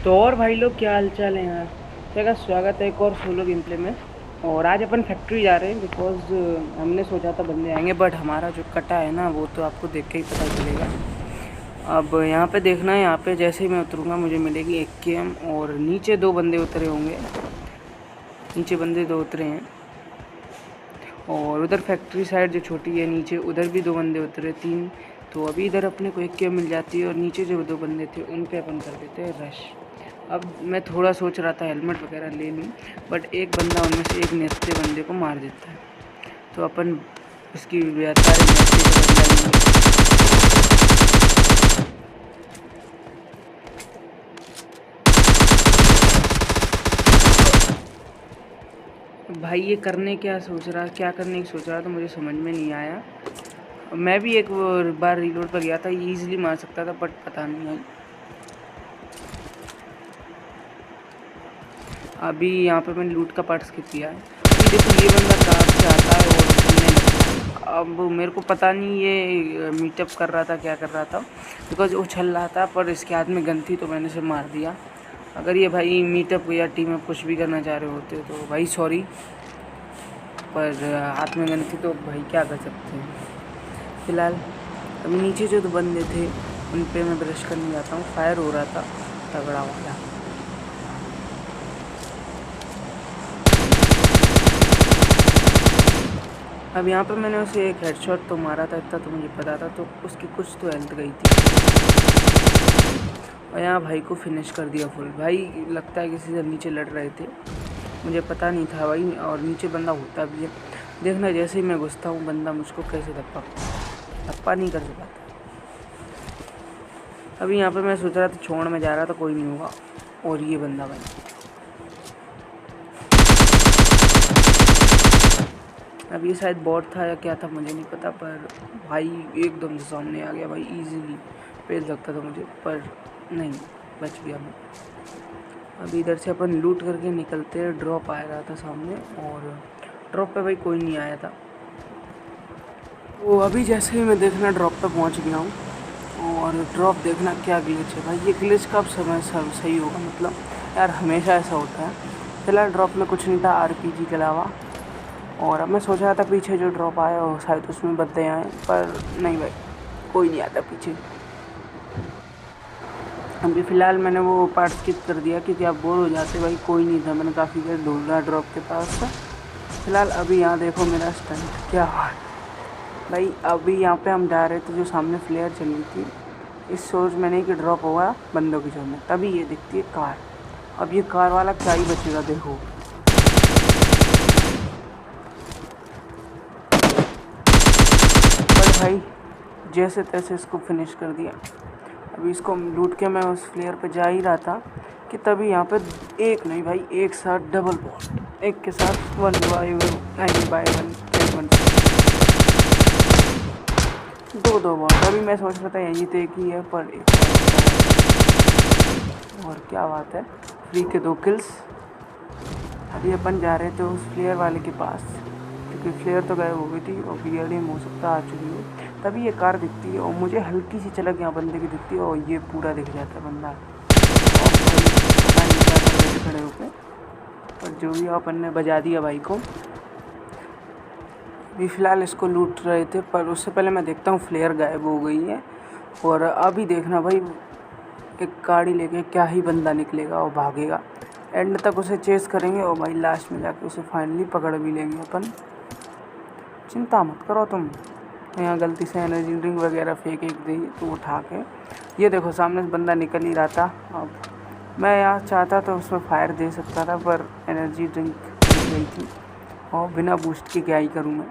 तो और भाई लोग क्या हाल चाल है यार। क्या स्वागत है एक और सोलो गेम प्ले में। और आज अपन फैक्ट्री जा रहे हैं बिकॉज हमने सोचा था बंदे आएंगे, बट हमारा जो कटा है ना वो तो आपको देख के ही पता चलेगा। अब यहाँ पे देखना है, यहाँ पे जैसे ही मैं उतरूँगा मुझे मिलेगी एक केम, और नीचे दो बंदे उतरे होंगे। नीचे बंदे दो उतरे हैं, और उधर फैक्ट्री साइड जो छोटी है नीचे उधर भी दो बंदे उतरे, तीन। तो अभी इधर अपने को एक केम मिल जाती है, और नीचे जो दो बंदे थे उन पे अपन कर देते हैं रश। अब मैं थोड़ा सोच रहा था हेलमेट वगैरह ले लूँ, बट एक बंदा उनमें से एक नेस्ते बंदे को मार देता है, तो अपन उसकी सारे नेस्ते का बदला लेंगे। भाई ये करने क्या सोच रहा, क्या करने की सोच रहा तो मुझे समझ में नहीं आया। मैं भी एक बार रीलोड पर गया था, ईजिली मार सकता था, बट पता नहीं है। अभी यहाँ पे मैंने लूट का पार्ट स्किप किया है। अभी देखो ये बंदा कार से आता है और खेलने लगता है। अब मेरे को पता नहीं ये मीटअप कर रहा था क्या कर रहा था, बिकॉज वो छल रहा था, पर इसके हाथ में गन थी तो मैंने इसे मार दिया। अगर ये भाई मीटअप या टीम अप कुछ भी करना चाह रहे होते तो भाई सॉरी, पर हाथ में गन थी तो भाई क्या कर सकते हैं। फ़िलहाल अभी नीचे जो दो बंदे थे उन पे मैं ब्रश करने जाता हूँ। फायर हो रहा था तगड़ा वाला। अब यहाँ पे मैंने उसे एक हेडशॉट तो मारा था, इतना तो मुझे पता था, तो उसकी कुछ तो हेल्थ गई थी, और यहाँ भाई को फिनिश कर दिया फुल। भाई लगता है किसी से नीचे लड़ रहे थे, मुझे पता नहीं था भाई, और नीचे बंदा होता भी है। देखना जैसे ही मैं घुसता हूँ बंदा मुझको कैसे धप्पा नहीं कर पाता। अभी यहाँ पे मैं सोच रहा था छोड़ में जा रहा था कोई नहीं होगा, और ये बंदा भाई अब ये शायद बॉट था या क्या था मुझे नहीं पता, पर भाई एकदम से सामने आ गया भाई, इजीली पेल सकता था मुझे, पर नहीं, बच गया मैं। अभी इधर से अपन लूट करके निकलते हैं। ड्रॉप आ रहा था सामने, और ड्रॉप पे भाई कोई नहीं आया था। तो अभी जैसे ही मैं देखना ड्रॉप पे पहुंच गया हूँ, और ड्रॉप देखना क्या ग्लिच है भाई। ये ग्लिच कब समय सही होगा, मतलब यार हमेशा ऐसा होता है। फिलहाल ड्रॉप में कुछ नहीं था आरपीजी के अलावा, और अब मैं सोच रहा था पीछे जो ड्रॉप आया वो शायद उसमें बंदे आए, पर नहीं भाई कोई नहीं आता पीछे। अभी फ़िलहाल मैंने वो पार्ट स्किप कर दिया क्योंकि आप बोर हो जाते भाई, कोई नहीं था, मैंने काफ़ी देर ढूंढा ड्रॉप के पास था। फ़िलहाल अभी यहाँ देखो मेरा स्टंट क्या हुआ भाई। अभी यहाँ पे हम जा रहे थे, जो सामने फ्लेयर चली थी, इस सोच में नहीं कि ड्रॉप होगा बंदों की जोन में, तभी ये दिखती है कार। अब ये कार वाला क्या ही बचेगा देखो। पर भाई जैसे तैसे इसको फिनिश कर दिया। अभी इसको लूट के मैं उस फ्लेयर पे जा ही रहा था कि तभी यहाँ पे एक नहीं भाई, एक साथ डबल बॉट, एक के साथ 1 by 1 दो बॉट। अभी मैं सोच रहा था यही तो एक ही है, पर एक और क्या बात है, फ्री के 2 किल्स। अभी अपन जा रहे थे उस फ्लेयर वाले के पास, क्योंकि फ्लेयर तो गायब हो गई थी और BLDM हो सकता आ चुकी हो। तभी ये कार दिखती है, और मुझे हल्की सी झलक यहाँ बंदे की दिखती है, और ये पूरा दिख जाता है बंदा। और भाई पता नहीं क्या कर रहे थे खड़े होकर, पर जो भी अपन ने बजा दिया भाई को। अभी फ़िलहाल इसको लूट रहे थे, पर उससे पहले मैं देखता हूँ फ्लेयर गायब हो गई है। और अभी देखना भाई एक गाड़ी लेके क्या ही बंदा निकलेगा और भागेगा, एंड तक उसे चेस करेंगे, और भाई लास्ट में जाके उसे फाइनली पकड़ भी लेंगे अपन। चिंता मत करो तुम। यहाँ गलती से एनर्जी ड्रिंक वगैरह फेंक एक दी तो उठा के, ये देखो सामने से बंदा निकल ही रहा था। अब मैं यहाँ चाहता तो उसमें फायर दे सकता था, पर एनर्जी ड्रिंक गई थी, और बिना बूस्ट के क्या ही करूँ मैं।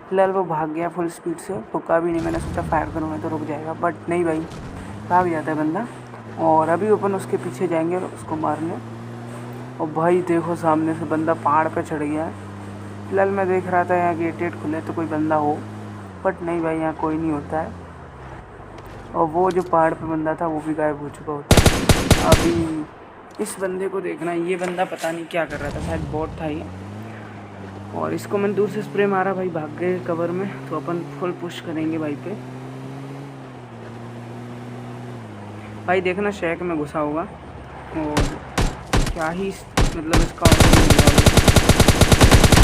फिलहाल वो भाग गया फुल स्पीड से, रुका भी नहीं। मैंने सोचा फायर करूँगा तो रुक जाएगा, बट नहीं भाई, भाग जाता है बंदा। और अभी अपन उसके पीछे जाएंगे उसको मारने। और भाई देखो सामने से बंदा पहाड़ पे चढ़ गया है। फिलहाल मैं देख रहा था यहाँ गेट खुले तो कोई बंदा हो, बट नहीं भाई यहाँ कोई नहीं होता है। और वो जो पहाड़ पे बंदा था वो भी गायब हो चुका होता है। अभी इस बंदे को देखना, ये बंदा पता नहीं क्या कर रहा था, शायद बॉट था ये। और इसको मैंने दूर से स्प्रे मारा, भाई भाग गए कवर में, तो अपन फुल पुश करेंगे भाई पे। भाई देखना शैक में घुसा होगा, और क्या ही मतलब इसका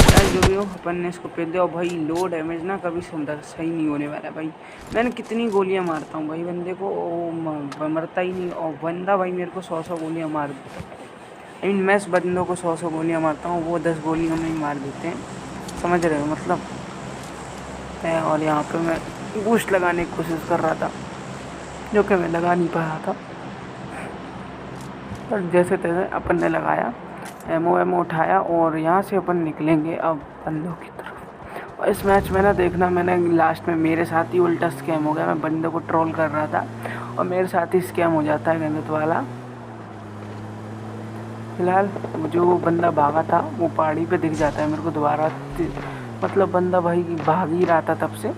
यार जो भी हो अपन ने इसको पेल दिया। और भाई लो डैमेज ना कभी सही नहीं होने वाला भाई। मैंने कितनी गोलियां मारता हूँ भाई बंदे को, मरता ही नहीं। और बंदा भाई मेरे को 100 गोलियां मार देता है। आई मीन मैं बंदों को 100 गोलियां मारता हूँ, वो 10 गोलियों में ही मार देते हैं, समझ रहे हो मतलब है। और यहाँ पे मैं बूस्ट लगाने की कोशिश कर रहा था, जो कि मैं लगा नहीं पा रहा था, पर जैसे तैसे अपन ने लगाया, एमओ उठाया और यहाँ से अपन निकलेंगे अब बंदों की तरफ। और इस मैच में ना देखना, मैंने लास्ट में मेरे साथ ही उल्टा स्कैम हो गया। मैं बंदे को ट्रोल कर रहा था और मेरे साथ ही स्कैम हो जाता है गलत वाला। फिलहाल जो बंदा भागा था वो पहाड़ी पे दिख जाता है मेरे को दोबारा, मतलब बंदा भाई भाग ही रहा था तब से।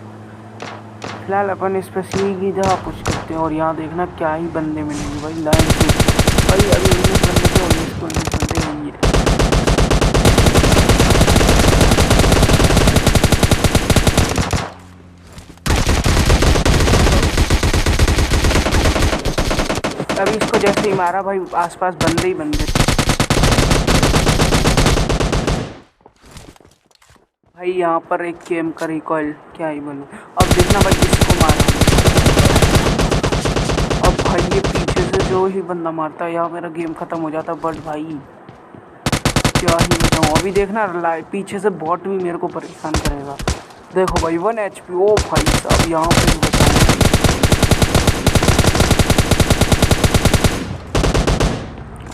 फिलहाल अपन इस पर सीधी जगह कुछ करते हैं और यहाँ देखना क्या ही बंदे मिलेंगे भाई लाइन से। भाई अभी 19 बंदे थे, 19 बंदे यही है। अभी इसको जैसे ही मारा भाई आसपास बंदे ही बंदे थे भाई। यहाँ पर एक गेम का रिकॉइल क्या ही बोलूँ। अब देखना भाई इसको मारा, अब भाई ये पीछे से जो ही बंदा मारता है या मेरा गेम ख़त्म हो जाता। बट भाई क्या ही बताऊँ, अभी देखना पीछे से बॉट भी मेरे को परेशान करेगा। देखो भाई 1 HP। ओ भाई साहब यहाँ पे भी बताऊँ,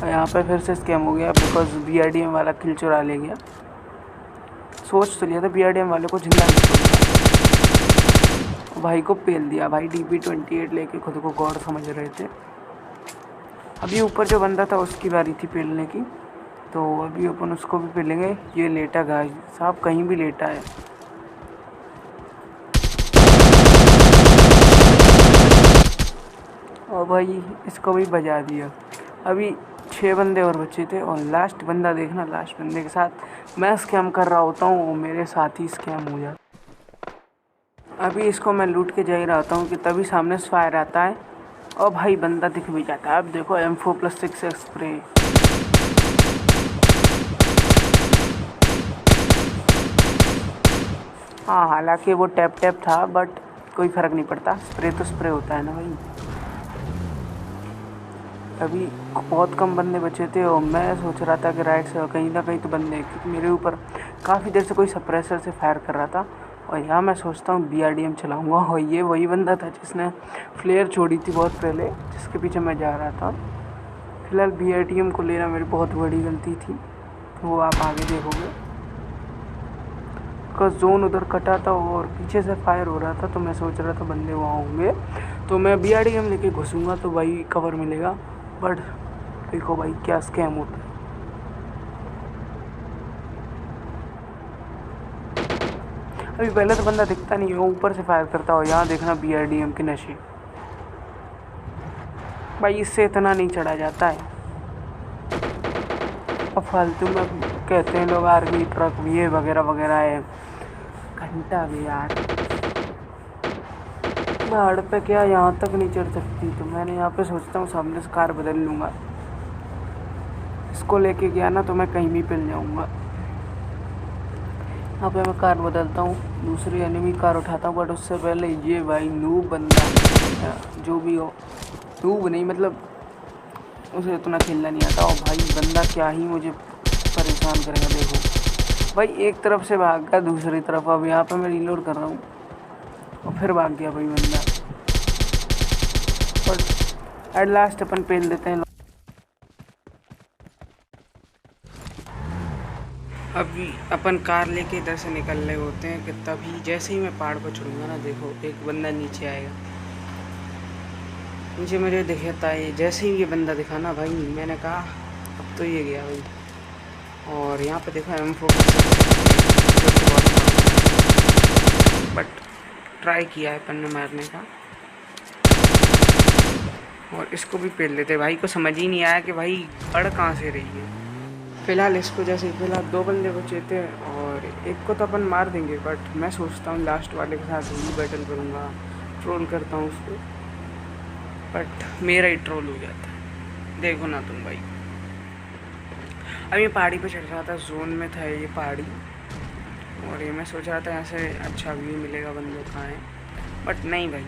यहाँ पे फिर से स्कैम हो गया बिकॉज BRDM वाला किल चुरा ले गया। सोच तो लिया था BRDM वाले को जिंदा नहीं छोड़ूंगा, भाई को पेल दिया। भाई DP28 लेके खुद को गॉड समझ रहे थे। अभी ऊपर जो बंदा था उसकी बारी थी पेलने की, तो अभी अपन उसको भी पेलेंगे। ये लेटा गाय साहब, कहीं भी लेटा है। और भाई इसको भी बजा दिया। अभी 6 बंदे और बचे थे और लास्ट बंदा देखना, लास्ट बंदे के साथ मैं स्कैम कर रहा होता हूँ और मेरे साथ ही स्कैम हो जाता। अभी इसको मैं लूट के जा ही रहा हूँ कि तभी सामने से फायर आता है और भाई बंदा दिख भी जाता है। अब देखो M4+6 स्प्रे। हाँ हालांकि वो टैप टैप था बट कोई फ़र्क नहीं पड़ता, स्प्रे तो स्प्रे होता है ना भाई। अभी बहुत कम बंदे बचे थे और मैं सोच रहा था कि राइट से कहीं ना कहीं तो बंदे, क्योंकि मेरे ऊपर काफ़ी देर से कोई सप्रेसर से फायर कर रहा था। और यहाँ मैं सोचता हूँ BRDM चलाऊँगा और ये वही बंदा था जिसने फ्लेयर छोड़ी थी बहुत पहले, जिसके पीछे मैं जा रहा था। फिलहाल BRDM को लेना मेरी बहुत बड़ी गलती थी, तो वो आप आगे देखोगे। का जोन उधर कटा था और पीछे से फायर हो रहा था, तो मैं सोच रहा था बंदे वहाँ होंगे तो मैं BRDM लेके घुसूँगा तो भाई कवर मिलेगा। बट देखो भाई क्या स्कैम होता है। अभी पहले तो बंदा दिखता नहीं है, ऊपर से फायर करता हो। यहाँ देखना BRDM के नशे, भाई इससे इतना नहीं चढ़ा जाता है। अब फालतू में कहते हैं लोग आर्मी ट्रक भी है वगैरह वगैरह है, घंटा भी यार पहाड़ पे क्या यहाँ तक नहीं चढ़ सकती। तो मैंने यहाँ पे सोचता हूँ सामने से कार बदल लूँगा। इसको लेके गया ना तो मैं कहीं भी पिल जाऊँगा। यहाँ पे मैं कार बदलता हूँ, दूसरी एनिमी कार उठाता हूँ। बट उससे पहले ये भाई नूब बंदा, जो भी हो नूब नहीं मतलब उसे इतना खेलना नहीं आता। और भाई बंदा क्या ही मुझे परेशान करेगा। देखो भाई एक तरफ से भाग गया दूसरी तरफ, अब यहाँ पे मैं रीलोड कर रहा हूँ और फिर भाग गया भाई बंदा। बट एट लास्ट अपन पेल देते हैं। अभी अपन कार लेके इधर से निकल रहे होते हैं कि तभी जैसे ही मैं पहाड़ पर चढ़ूँगा ना, देखो एक बंदा नीचे आएगा। नीचे मुझे दिखता है, जैसे ही ये बंदा दिखा ना भाई मैंने कहा अब तो ये गया भाई। और यहाँ पे देखो M4 बट ट्राई किया है अपन ने मारने का और इसको भी पेल लेते। भाई को समझ ही नहीं आया कि भाई अड़ कहाँ से रही है। फ़िलहाल इसको जैसे फिलहाल 2 बंदे बचे थे और एक को तो अपन मार देंगे। बट मैं सोचता हूँ लास्ट वाले के साथ ही बैटल करूँगा, ट्रोल करता हूँ उसको, बट मेरा ही ट्रोल हो जाता है। देखो ना तुम भाई, अब ये पहाड़ी पे चढ़ रहा था, जोन में था ये पहाड़ी, और ये मैं सोच रहा था यहाँ से अच्छा व्यू मिलेगा, बंदों कहाँ है, बट नहीं भाई,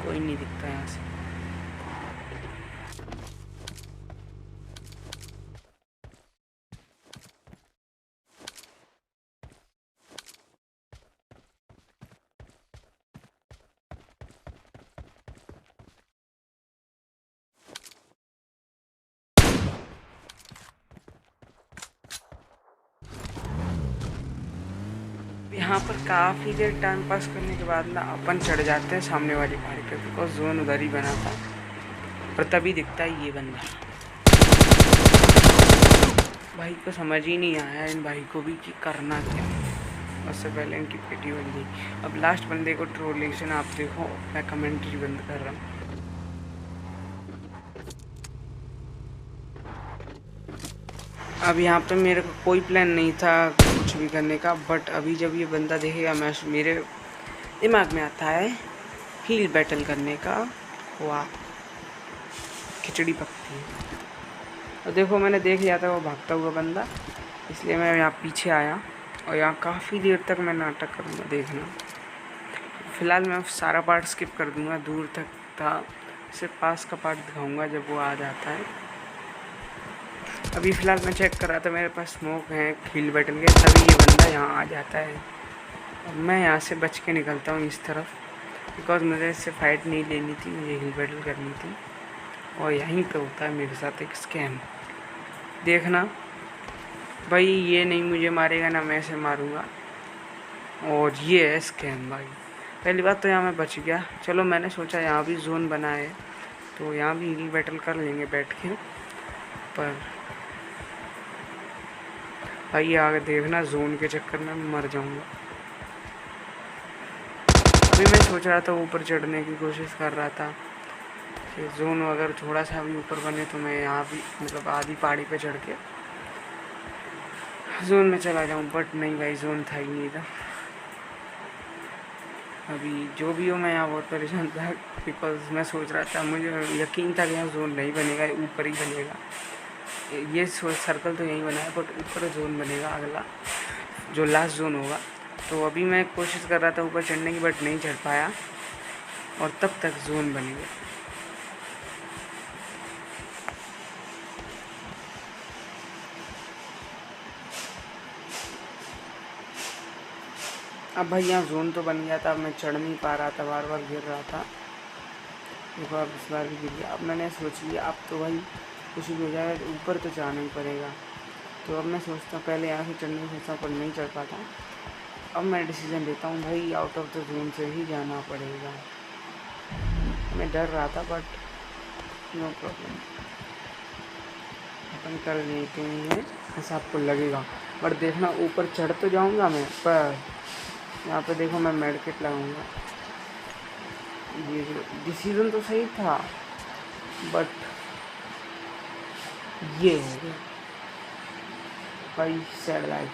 कोई नहीं दिखता यहाँ से। यहाँ पर काफ़ी देर टाइम पास करने के बाद ना अपन चढ़ जाते हैं सामने वाली पहाड़ी पे, बिकॉज जोन उधर ही बना था, और तभी दिखता है ये बंदा। भाई को समझ ही नहीं आया इन भाई को भी कि करना क्या, उससे पहले इनकी पेटी बन गई। अब लास्ट बंदे को ट्रोलेशन आप देखो, मैं कमेंट्री बंद कर रहा हूँ। अब यहाँ पे मेरे को कोई प्लान नहीं था कुछ भी करने का, बट अभी जब ये बंदा देखेगा, मैं मेरे दिमाग में आता है हील बैटल करने का। वाह, खिचड़ी पकती है। और देखो मैंने देख लिया था वो भागता हुआ बंदा, इसलिए मैं यहाँ पीछे आया, और यहाँ काफ़ी देर तक मैं नाटक करूँगा, देखना। फ़िलहाल मैं सारा पार्ट स्किप कर दूँगा, दूर तक था, सिर्फ पास का पार्ट दिखाऊँगा जब वो आ जाता है। अभी फ़िलहाल मैं चेक कर रहा था, मेरे पास स्मोक है हील बैटल के, तभी ये बंदा यहाँ आ जाता है। और मैं यहाँ से बच के निकलता हूँ इस तरफ, बिकॉज मुझे इससे फ़ाइट नहीं लेनी थी, मुझे हील बैटल करनी थी। और यहीं पे होता है मेरे साथ एक स्कैम, देखना भाई, ये नहीं मुझे मारेगा ना मैं इसे मारूंगा, और ये है स्कैम भाई। पहली बात तो यहाँ मैं बच गया, चलो मैंने सोचा यहाँ भी जोन बना है तो यहाँ भी हील बैटल कर लेंगे बैठ के, पर भाई आगे देखना जोन के चक्कर में मर जाऊंगा। अभी मैं सोच रहा था ऊपर चढ़ने की कोशिश कर रहा था कि जोन अगर थोड़ा सा भी ऊपर बने तो मैं यहाँ भी मतलब आधी पहाड़ी पे चढ़ के जोन में चला जाऊँ, बट नहीं भाई, जोन था ही नहीं था। अभी जो भी हो, मैं यहाँ बहुत परेशान था, बिकॉज मैं सोच रहा था, मुझे यकीन था कि यहाँ जोन नहीं बनेगा, ऊपर ही बनेगा। ये सर्कल तो यहीं बना है, बट ऊपर जोन बनेगा अगला, जो लास्ट जोन होगा। तो अभी मैं कोशिश कर रहा था ऊपर चढ़ने की, बट नहीं चढ़ पाया, और तब तक जोन बन गया। अब भाई यहाँ जोन तो बन गया था, अब मैं चढ़ नहीं पा रहा था, बार बार गिर रहा था, देखो अब इस बार भी गिर गया। अब मैंने सोच लिया अब तो भाई कुछ भी हो जाए, ऊपर तो जाना ही पड़ेगा। तो अब मैं सोचता हूँ, पहले यहाँ से चढ़ने की सोचता हूँ पर नहीं चढ़ पाता, अब मैं डिसीज़न लेता हूँ भाई आउट ऑफ द जोन से ही जाना पड़ेगा। मैं डर रहा था, बट नो प्रॉब्लम, अपन कर लेते हैं, ऐसा आपको लगेगा। बट देखना ऊपर चढ़ तो जाऊँगा मैं, पर यहाँ पे देखो मैं मेडकिट लगाऊंगा। ये डिसीजन तो सही था, बट ये हो गया भाई, सैड लाइफ।